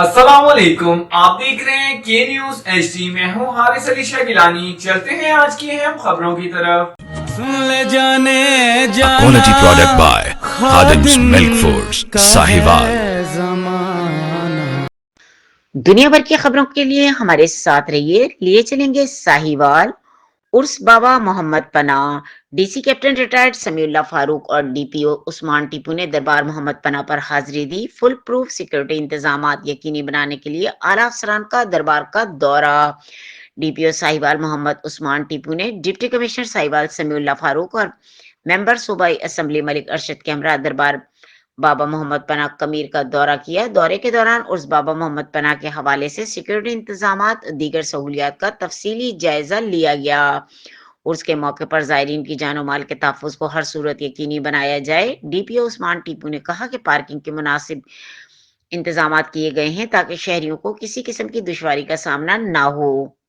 السلام علیکم، آپ دیکھ رہے ہیں کے نیوز ایچ ڈی۔ میں ہوں حارث علی شاہ گیلانی۔ چلتے ہیں آج کی اہم خبروں کی طرف۔ Quality product by Khadim's Milk Foods, Sahiwal. دنیا بھر کی خبروں کے لیے ہمارے ساتھ رہیے۔ لیے چلیں گے ساہیوال، عرس بابا محمد پناہ۔ ڈی سی کیپٹن ریٹائرڈ سمیع اللہ فاروق اور ڈی پی او عثمان ٹیپو نے دربار محمد پناہ پر حاضری دی۔ فل پروف سیکورٹی انتظامات یقینی بنانے کے لیے اعلیٰ افسران کا دربار کا دورہ۔ ڈی پی او ساہیوال محمد عثمان ٹیپو نے ڈپٹی کمشنر ساہیوال سمیع اللہ فاروق اور ممبر صوبائی اسمبلی ملک ارشد کے ہمراہ دربار بابا محمد پناہ کمیر کا دورہ کیا۔ دورے کے دوران عرس بابا محمد پناہ کے حوالے سے سیکورٹی انتظامات دیگر سہولیات کا تفصیلی جائزہ لیا گیا۔ عرس کے موقع پر زائرین کی جان و مال کے تحفظ کو ہر صورت یقینی بنایا جائے۔ ڈی پی او عثمان ٹیپو نے کہا کہ پارکنگ کے مناسب انتظامات کیے گئے ہیں تاکہ شہریوں کو کسی قسم کی دشواری کا سامنا نہ ہو۔